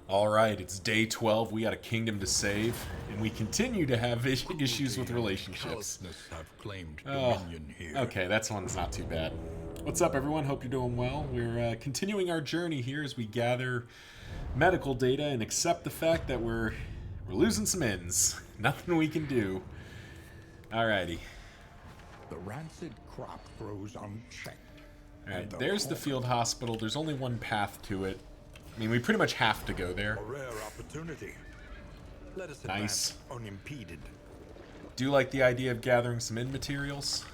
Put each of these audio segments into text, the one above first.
Alright, it's day 12. We got a kingdom to save, and we continue to have issues with relationships. Have claimed Oh, dominion here. okay, that one's not too bad. What's up, everyone? Hope you're doing well. We're continuing our journey here as we gather medical data and accept the fact that we're losing some ends. Nothing we can do. Alrighty. The rancid crop grows unchecked. Alright, there's the field hospital. There's only one path to it. I mean, we pretty much have to go there. A rare opportunity. Let us Nice. advance unimpeded. Do you like the idea of gathering some end materials?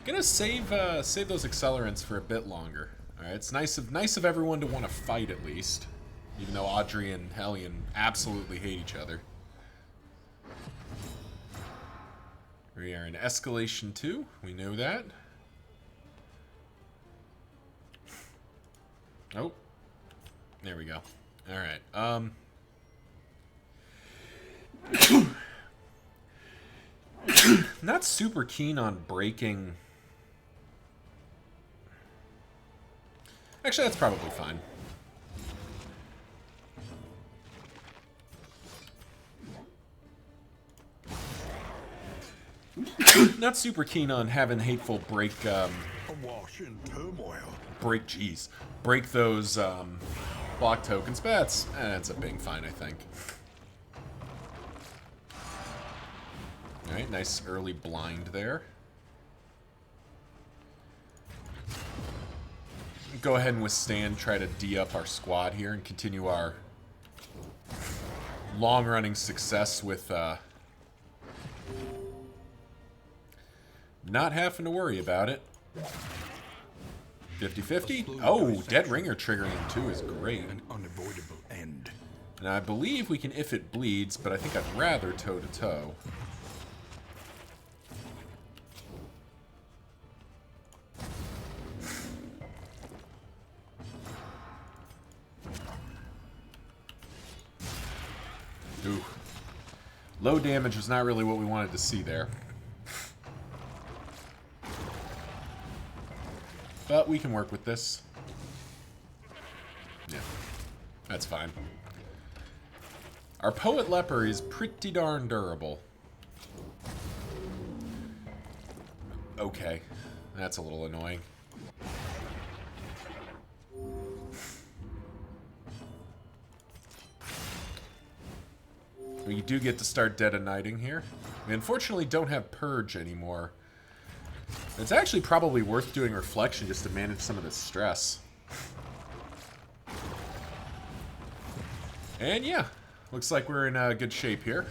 Gonna save those accelerants for a bit longer. Alright, it's nice of everyone to want to fight at least. Even though Audrey and Hellion absolutely hate each other. We are in escalation 2, we know that. Oh. There we go. Alright, not super keen on breaking. Actually, that's probably fine. Not super keen on having Hateful break, Awash in turmoil. break those, block tokens, but that's ends up being fine, I think. Alright, nice early blind there. Go ahead and withstand, try to D-up our squad here and continue our long-running success with, not having to worry about it. 50-50? Oh, Dead Ringer triggering him too is great. An unavoidable end. And I believe we can if it bleeds, but I think I'd rather toe-to-toe. Ooh. Low damage was not really what we wanted to see there. But we can work with this. Yeah, that's fine. Our Poet Leper is pretty darn durable. Okay, that's a little annoying. We do get to start Dead-a-Nighting here. We unfortunately don't have Purge anymore. It's actually probably worth doing Reflection just to manage some of this stress. And yeah, looks like we're in good shape here.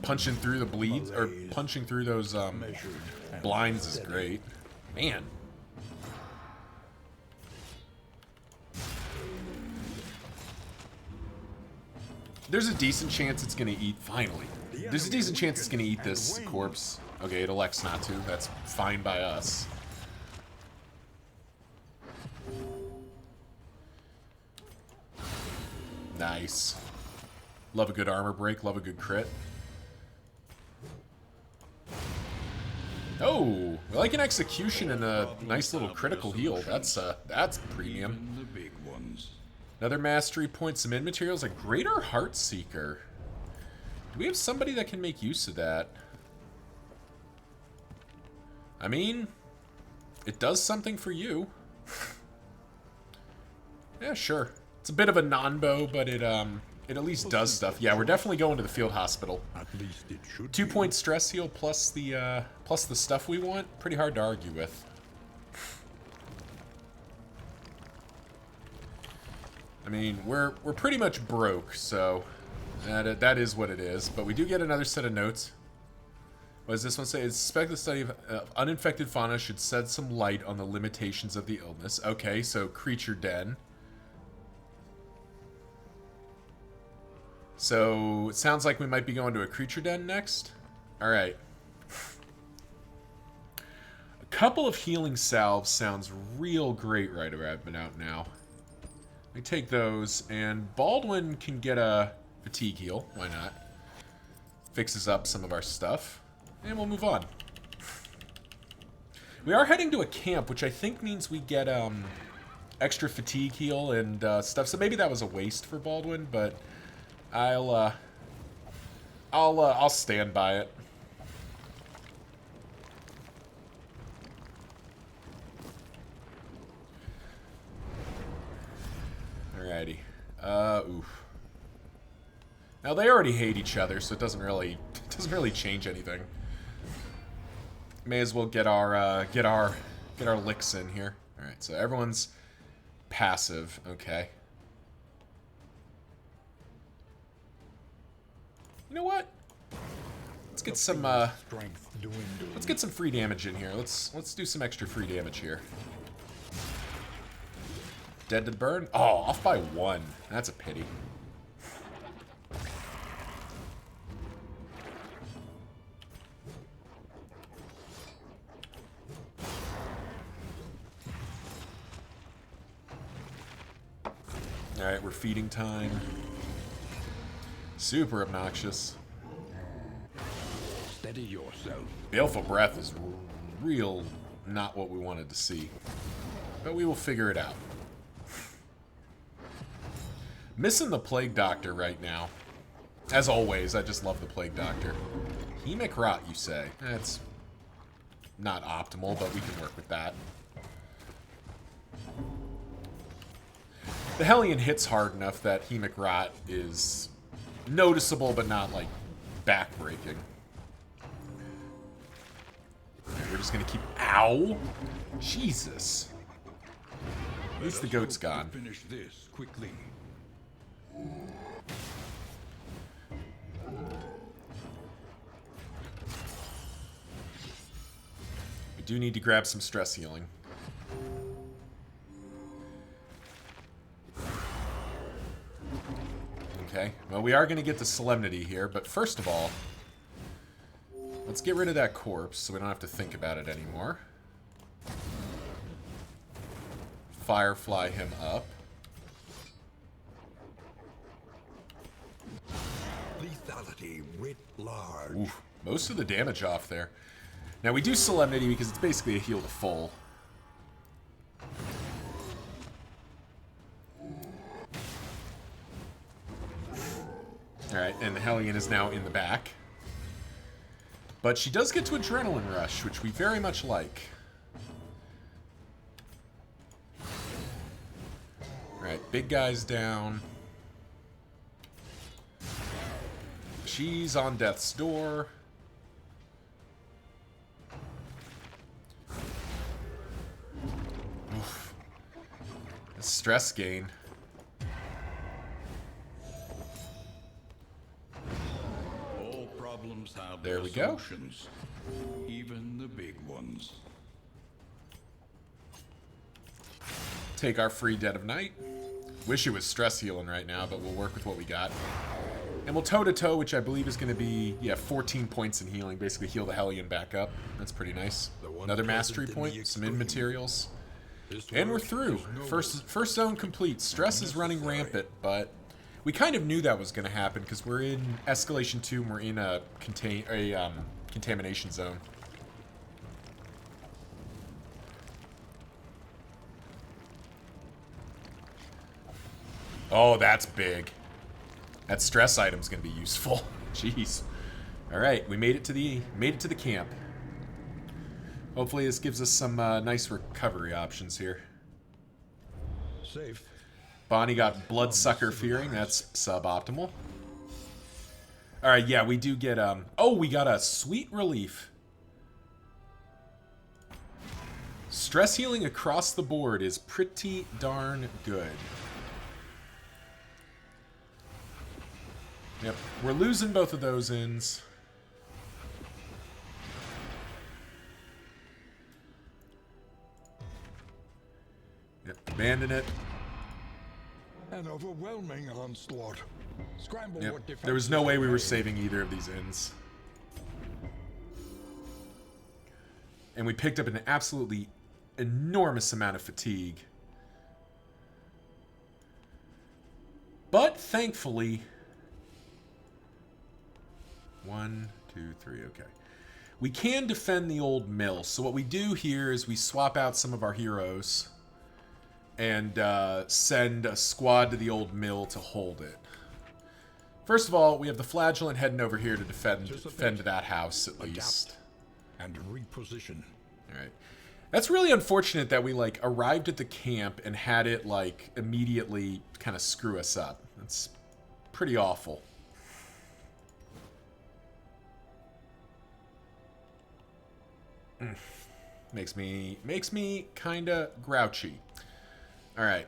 Punching through the bleeds, or punching through those blinds is great. Man. There's a decent chance it's gonna eat, finally. There's a decent chance it's gonna eat this corpse. Okay, it elects not to. That's fine by us. Nice. Love a good armor break, love a good crit. Oh, I like an execution and a nice little critical heal. That's premium. The big ones. Another mastery point, some end materials, a Greater Heartseeker. Do we have somebody that can make use of that? I mean, it does something for you. Yeah, sure. It's a bit of a non-bow, but it at least does stuff. Yeah, we're definitely going to the field hospital. At least it should 2-point stress heal plus the stuff we want. Pretty hard to argue with. I mean, we're pretty much broke, so that is what it is. But we do get another set of notes. What does this one say? It's suspect the study of uninfected fauna should shed some light on the limitations of the illness. Okay, so creature den. So it sounds like we might be going to a creature den next. Alright. A couple of healing salves sounds real great right about now. We take those, and Baldwin can get a fatigue heal. Why not? Fixes up some of our stuff. And we'll move on. We are heading to a camp, which I think means we get extra fatigue heal and stuff. So maybe that was a waste for Baldwin, but I'll stand by it. Alrighty. Oof. Now they already hate each other, so it doesn't really change anything. May as well get our licks in here. All right, so everyone's passive. Okay. You know what? Let's get some free damage in here. Let's do some extra free damage here. Dead to the burn? Oh, off by 1. That's a pity. Alright, we're feeding time. Super obnoxious. Steady yourself. Baleful Breath is real not what we wanted to see. But we will figure it out. Missing the Plague Doctor right now. As always, I just love the Plague Doctor. Hemic Rot, you say? That's not optimal, but we can work with that. The Hellion hits hard enough that Hemic Rot is noticeable, but not, like, backbreaking. Right, we're just gonna keep... Ow! Jesus. At least the goat's gone. Finish this quickly. We do need to grab some stress healing. Okay, well, we are going to get to Solemnity here, but first of all, let's get rid of that corpse so we don't have to think about it anymore. Firefly him up. Lethality writ large. Oof, most of the damage off there. Now, we do Solemnity because it's basically a heal to full. Alright, and the Hellion is now in the back. But she does get to Adrenaline Rush, which we very much like. Alright, big guy's down. She's on death's door. Oof. A stress gain. All problems have There their we go. solutions, even the big ones. Take our free Dead of Night. Wish it was stress healing right now, but we'll work with what we got. And we'll toe-to-toe, which I believe is going to be, yeah, 14 points in healing. Basically heal the Hellion back up. That's pretty nice. Another mastery point, some in materials. And we're through. First zone complete. Stress is running rampant, but we kind of knew that was going to happen because we're in Escalation 2 and we're in a contamination zone. Oh, that's big. That stress item's gonna be useful. Jeez. All right, we made it to the camp. Hopefully, this gives us some nice recovery options here. Safe. Bonnie got Bloodsucker Fearing. That's suboptimal. All right, yeah, we do get oh, we got a sweet relief. Stress healing across the board is pretty darn good. Yep, we're losing both of those ends. Yep, abandon it. An overwhelming onslaught. Scramble Yep, what there was no way we were defenses saving either of these ends. And we picked up an absolutely enormous amount of fatigue. But thankfully... 1, 2, 3, okay. We can defend the old mill. So what we do here is we swap out some of our heroes and send a squad to the old mill to hold it. First of all, we have the Flagellant heading over here to defend that house, at least. And reposition. Alright. That's really unfortunate that we, like, arrived at the camp and had it, like, immediately kind of screw us up. That's pretty awful. Makes me kind of grouchy. Alright,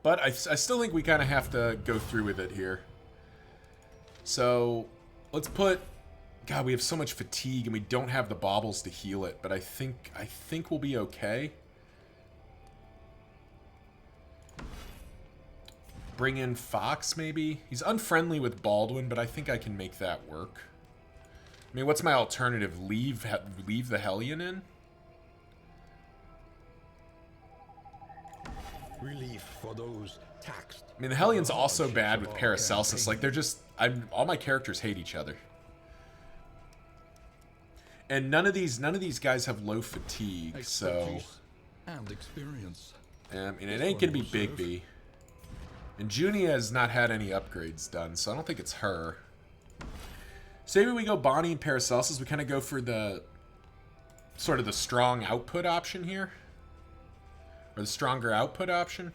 but I still think we kind of have to go through with it here. So, let's put... God, we have so much fatigue and we don't have the baubles to heal it, but I think we'll be okay. Bring in Fox, maybe? He's unfriendly with Baldwin, but I think I can make that work. I mean, what's my alternative? Leave the Hellion in? Relief for those taxed. I mean, the Hellion's also bad with Paracelsus. Like, they're just... all my characters hate each other. And none of these guys have low fatigue, so... And experience. I mean, it ain't gonna be Bigby. And Junia has not had any upgrades done, so I don't think it's her. So maybe we go Bonnie and Paracelsus. We kind of go for the... sort of the strong output option here. Or the stronger output option.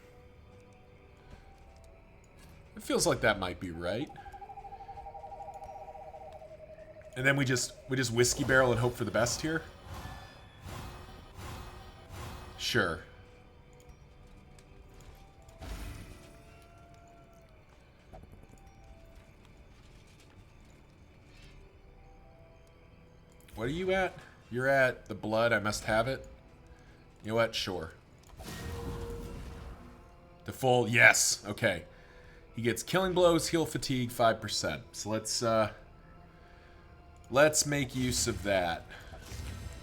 It feels like that might be right. And then we just whiskey barrel and hope for the best here. Sure. What are you at? You're at the blood. I must have it. You know what? Sure. The full, yes. Okay. He gets killing blows, heal fatigue, 5%. So let's make use of that.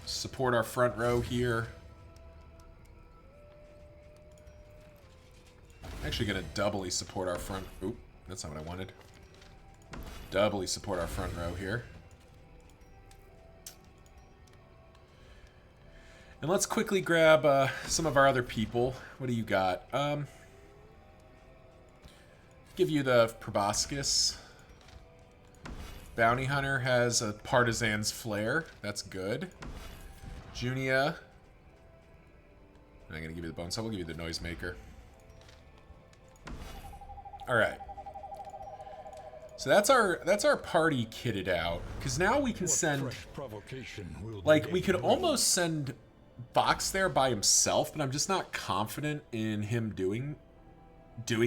Support our front row here. Actually gonna doubly support our front... Oop, that's not what I wanted. Doubly support our front row here. And let's quickly grab some of our other people. What do you got? Give you the proboscis. Bounty Hunter has a Partisan's Flare. That's good. Junia. I'm going to give you the Bone Saw. We'll give you the Noisemaker. Alright. So that's our party kitted out. Because now we can send... Like, we could almost send Fox there by himself, but I'm just not confident in him doing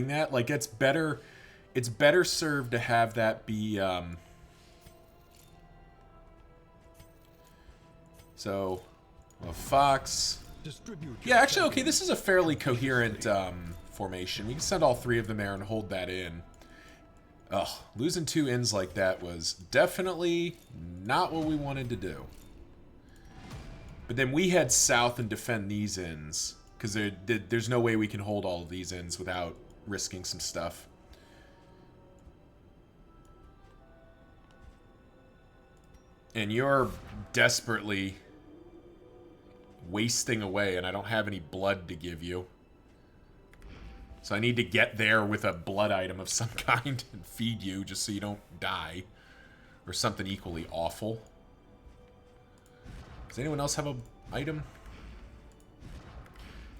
that. Like, it's better served to have that be... So, well, Fox. Yeah, actually, okay, this is a fairly coherent formation. We can send all three of them there and hold that in. Ugh, losing 2 inns like that was definitely not what we wanted to do. But then we head south and defend these inns, because there's no way we can hold all of these inns without risking some stuff. And you're desperately wasting away, and I don't have any blood to give you. So I need to get there with a blood item of some kind and feed you just so you don't die. Or something equally awful. Does anyone else have an item?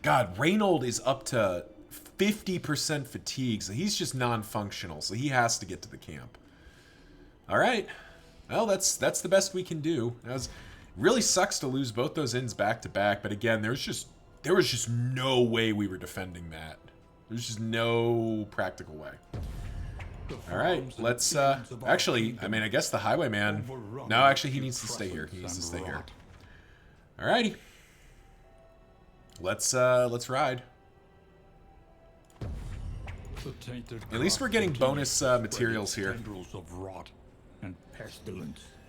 God, Reynold is up to 50% fatigue, so he's just non-functional, so he has to get to the camp. Alright. Well, that's the best we can do. Really sucks to lose both those inns back to back, but again, there was just no way we were defending that. There's just no practical way. Alright, let's actually, I mean, I guess the highwayman. No, actually he needs to stay here. He needs to stay here. Alrighty. Let's ride. At least we're getting bonus materials here.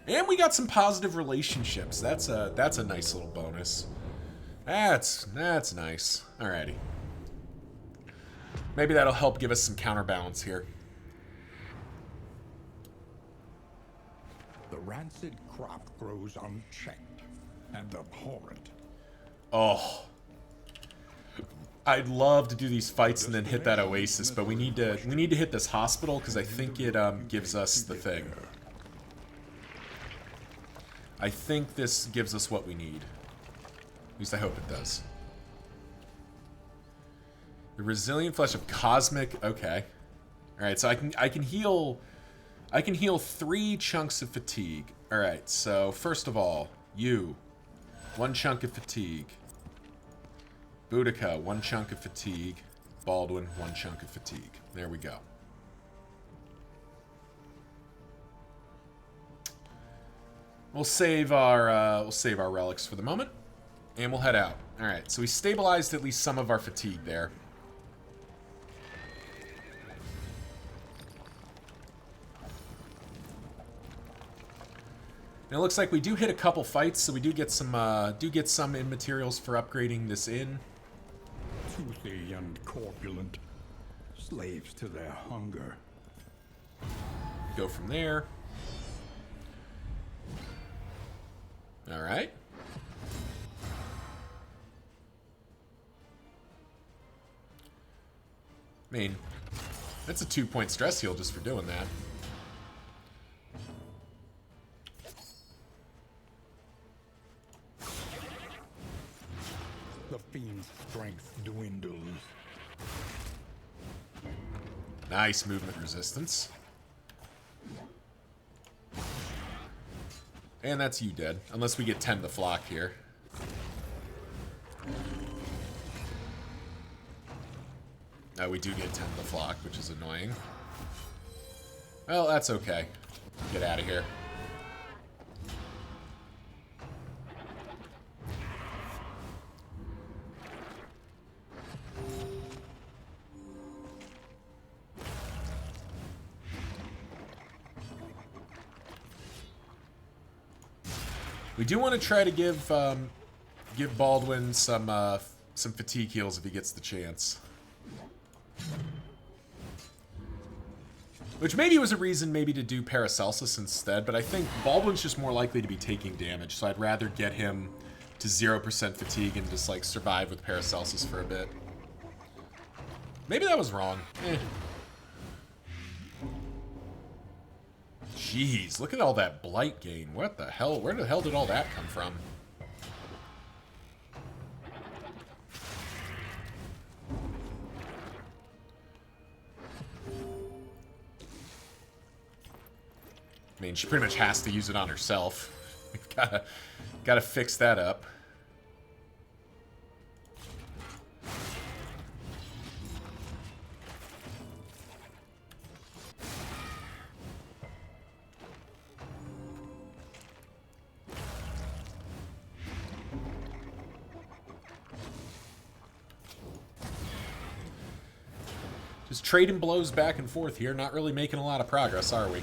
And we got some positive relationships. That's a nice little bonus. That's nice. Alrighty. Maybe that'll help give us some counterbalance here. rancid crop grows unchecked and abhorrent. Oh. I'd love to do these fights and then hit that oasis, but we need to hit this hospital because I think it gives us the thing. I think this gives us what we need. At least I hope it does. The resilient flesh of cosmic. Okay. All right, so I can heal 3 chunks of fatigue. All right, so first of all, you 1 chunk of fatigue. Boudica, 1 chunk of fatigue. Baldwin, 1 chunk of fatigue. There we go. We'll save our relics for the moment, and we'll head out. All right, so we stabilized at least some of our fatigue there. And it looks like we do hit a couple fights, so we do get some in materials for upgrading this inn. Toothy and corpulent, slaves to their hunger. Go from there. All right. I mean, that's a 2-point stress heal just for doing that. The fiend's strength dwindles. Nice movement resistance. And that's you dead. Unless we get 10 to flock here. No, we do get 10 to flock, which is annoying. Well, that's okay. Get out of here. We do want to try to give Baldwin some fatigue heals if he gets the chance. Which maybe was a reason maybe to do Paracelsus instead, but I think Baldwin's just more likely to be taking damage, so I'd rather get him to 0% fatigue and just like survive with Paracelsus for a bit. Maybe that was wrong. Jeez, look at all that blight gain. What the hell? Where the hell did all that come from? I mean, she pretty much has to use it on herself. We've gotta fix that up. Just trading blows back and forth here, not really making a lot of progress, are we?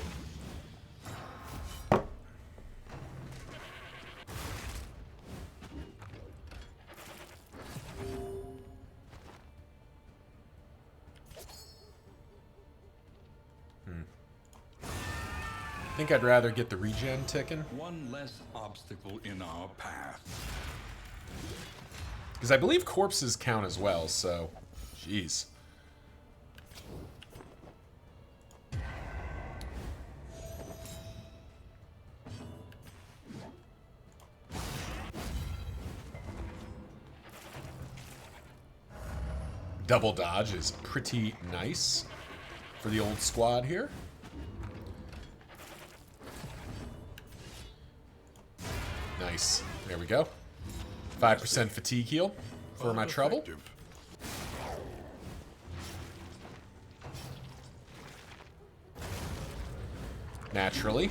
I think I'd rather get the regen ticking. One less obstacle in our path. Because I believe corpses count as well, so... Jeez. Double dodge is pretty nice for the old squad here. Nice. There we go. 5% fatigue heal for my trouble. Naturally.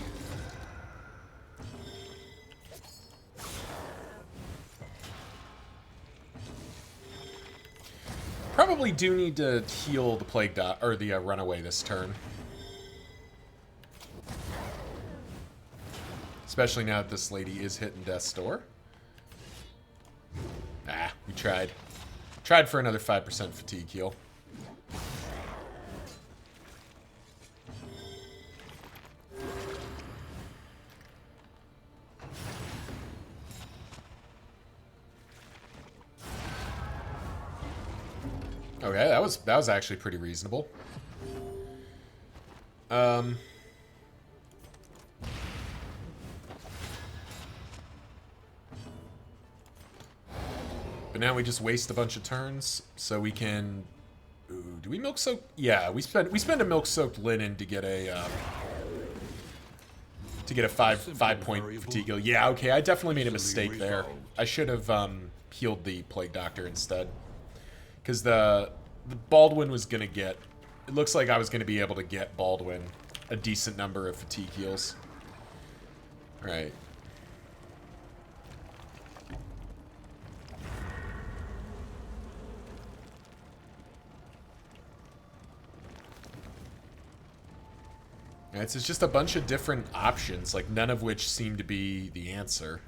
Probably do need to heal the plague or the runaway this turn. Especially now that this lady is hitting death's door. Ah, we tried. Tried for another 5% fatigue heal. Okay, that was actually pretty reasonable. But now we just waste a bunch of turns, so we can. Ooh, do we milk soak? Yeah, we spend a milk soaked linen to get a 5 point fatigue heal. Yeah, okay, I definitely made a mistake there. I should have healed the plague doctor instead, because the Baldwin was gonna get. It looks like I was gonna be able to get Baldwin a decent number of fatigue heals. All right. It's just a bunch of different options, like none of which seem to be the answer.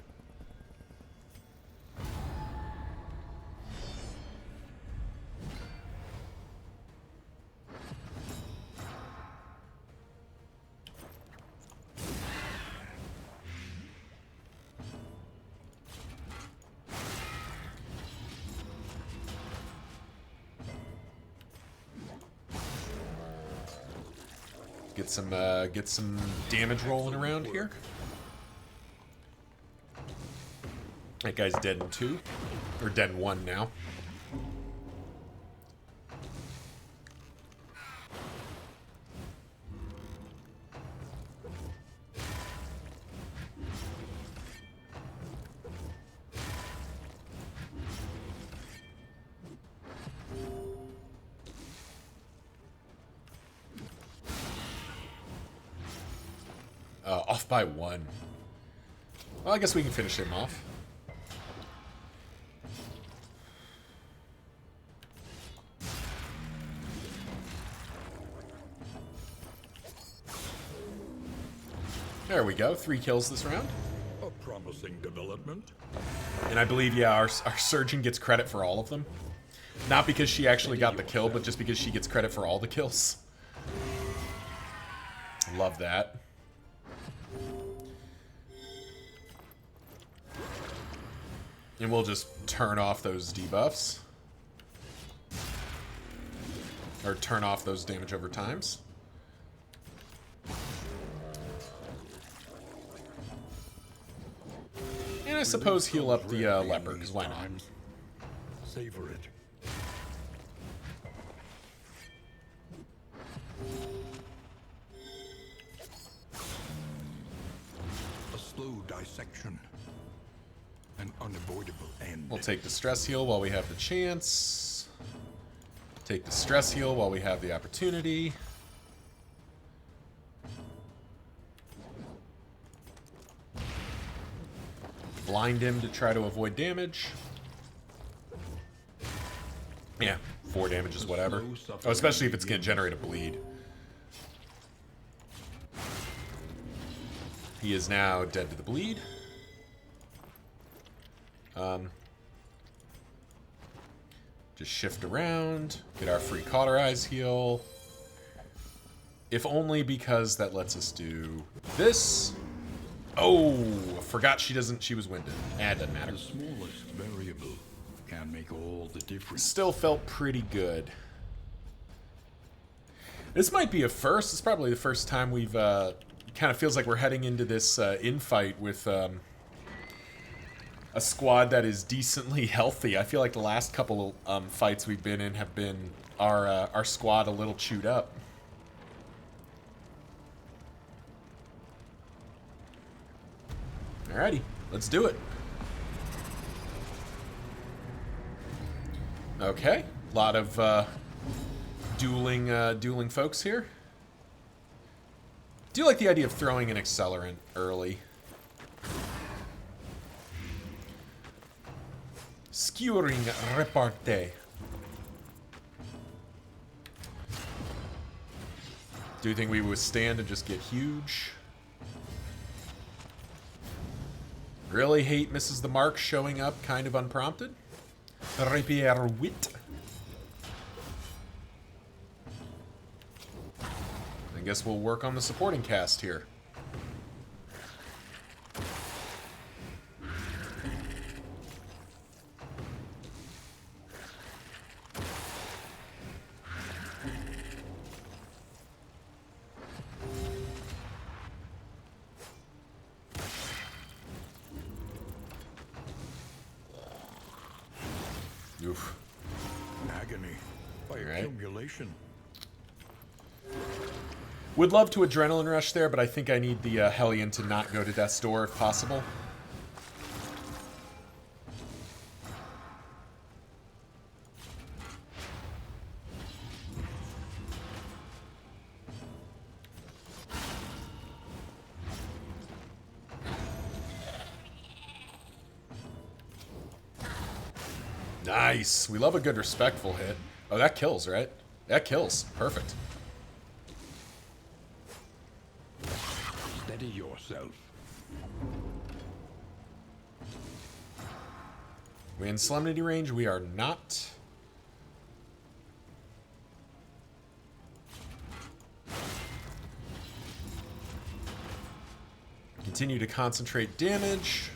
Get some damage rolling around here. That guy's dead in 2, or dead in 1 now. Off by 1. Well, I guess we can finish him off. There we go. 3 kills this round. A promising development. And I believe, yeah, our surgeon gets credit for all of them. Not because she actually got the kill, but just because she gets credit for all the kills. Love that. And we'll just turn off those debuffs. Or turn off those damage over times. And I suppose heal up the leper, because why not? Savor it. A slow dissection. An unavoidable end. We'll take the stress heal while we have the chance. Take the stress heal while we have the opportunity. Blind him to try to avoid damage. Yeah, 4 damage is whatever. Oh, especially if it's going to generate a bleed. He is now dead to the bleed. Just shift around, get our free cauterize heal. If only because that lets us do this. Oh, forgot she was winded. It doesn't matter. The smallest variable can make all the difference. Still felt pretty good. This might be a first. It's probably the first time we've kind of feels like we're heading into this infight with a squad that is decently healthy. I feel like the last couple fights we've been in have been our squad a little chewed up. Alrighty, let's do it. Okay, a lot of dueling folks here. Do like the idea of throwing an accelerant early. Skewering repartee. Do you think we withstand and just get huge? Really hate Mrs. the Mark showing up kind of unprompted. Rapier wit. I guess we'll work on the supporting cast here. Oof. Agony by Right. accumulation. Would love to adrenaline rush there, but I think I need the Hellion to not go to death's door if possible. Nice. We love a good respectful hit. Oh, that kills, right? That kills. Perfect. Steady yourself. We in Solemnity range? We are not. Continue to concentrate damage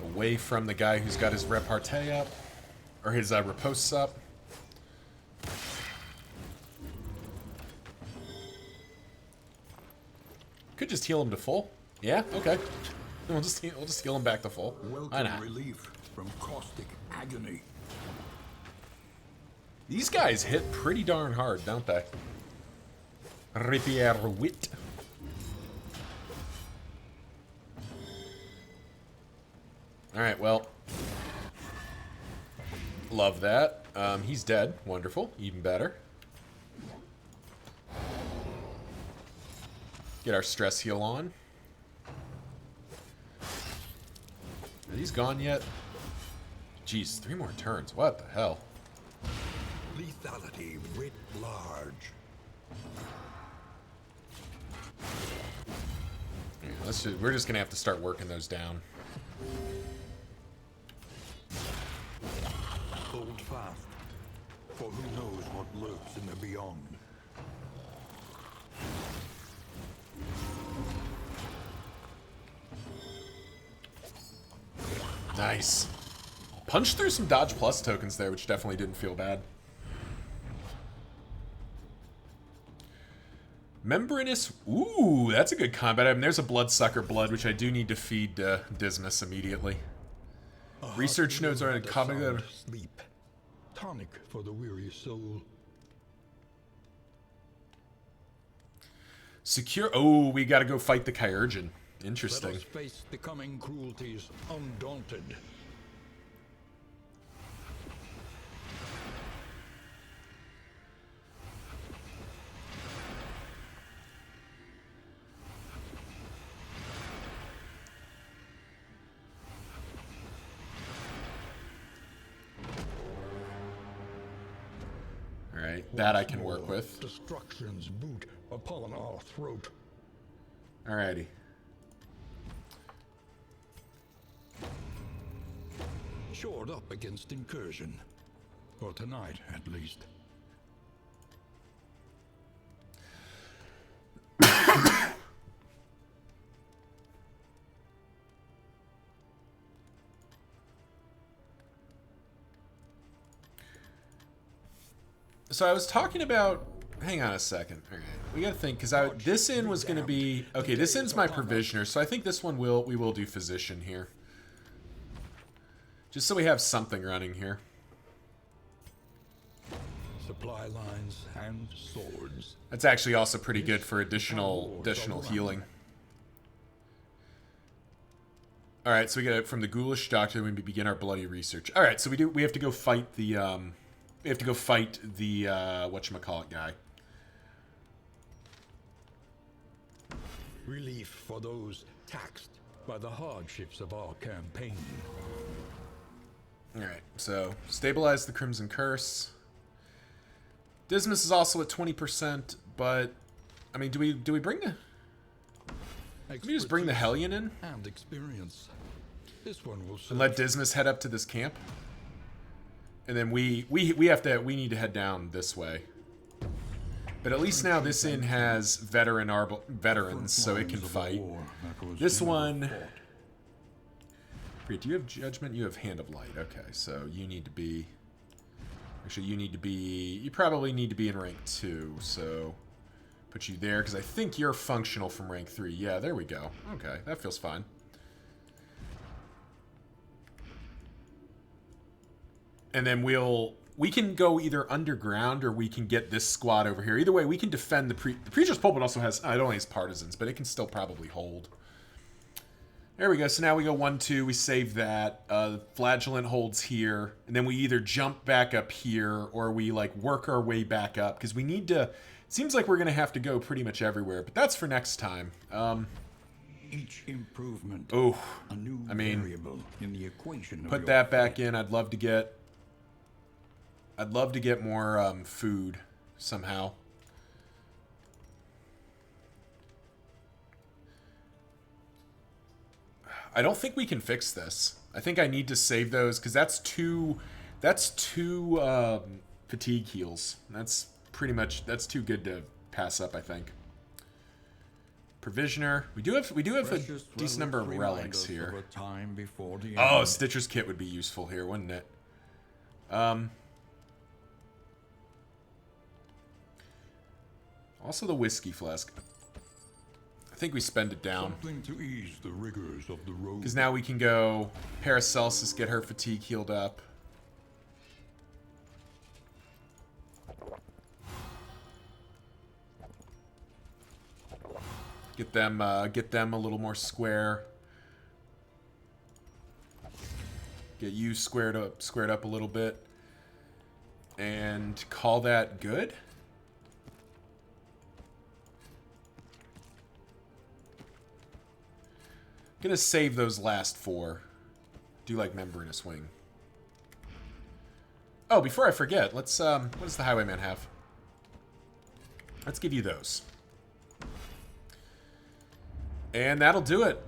away from the guy who's got his repartee up, or his ripostes up. Could just heal him to full. Yeah, okay. We'll just heal him back to full. Why not? Welcome relief from caustic agony. These guys hit pretty darn hard, don't they? Rapier wit. Alright, well. Love that. He's dead. Wonderful. Even better. Get our stress heal on. Are these gone yet? Jeez, 3 more turns. What the hell? Lethality writ large. Yeah, we're just gonna have to start working those down. Hold fast, for who knows what lurks in the beyond. Nice. Punch through some dodge plus tokens there, which definitely didn't feel bad. Membranous. Ooh, that's a good combat item. There's a bloodsucker blood, which I do need to feed Dismas immediately. Research nodes are in combat. Sleep. Tonic for the weary soul. Secure. Oh, we got to go fight the Kyurgeon. Let Interesting. us face the coming cruelties undaunted. All right, that I can work with. Destruction's boot upon our throat. Alrighty. Shored up against incursion. For tonight, at least. So I was talking about. Hang on a second. All right, we gotta think because this inn was gonna be okay. This inn's my provisioner, so I think this one we will do physician here, just so we have something running here. Supply lines and swords. That's actually also pretty good for additional healing. All right, so we get it from the ghoulish doctor when we begin our bloody research. All right, so we have to go fight the whatchamacallit guy. Relief for those taxed by the hardships of our campaign. All right, so stabilize the Crimson Curse. Dismas is also at 20%, but I mean, do we bring the? Do we just bring the Hellion in and experience. This one will and let Dismas head up to this camp, and then we need to head down this way. But at least now this inn has veterans, so it can fight. This one. Wait, do you have judgment? You have Hand of Light. Okay, so you need to be. Actually, you probably need to be in rank 2, so put you there, because I think you're functional from rank 3. Yeah, there we go. Okay, that feels fine. and then we can go either underground or we can get this squad over here. Either way, we can defend the Preacher's Pulpit also has, it only has partisans, but it can still probably hold. There we go. So now we go 1-2. We save that. The Flagellant holds here. And then we either jump back up here or we like work our way back up. Because we need to... It seems like we're going to have to go pretty much everywhere. But that's for next time. Each improvement, a new variable in the equation of put your that back in. I'd love to get more food somehow. I don't think we can fix this. I think I need to save those because that's two fatigue heals. That's too good to pass up, I think. Provisioner. We do have a decent number of relics here. Oh, Stitcher's Kit would be useful here, wouldn't it? Also the whiskey flask. I think we spend it down. Something to ease the rigors of the road. Because now we can go Paracelsus, get her fatigue healed up. Get them a little more square. Get you squared up a little bit. And call that good. Gonna save those last 4. Do like Membranous Wing. Oh, before I forget, let's what does the Highwayman have? Let's give you those. And that'll do it.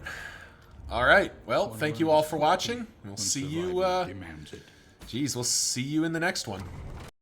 Alright, well, thank you all for watching. We'll see you we'll see you in the next one.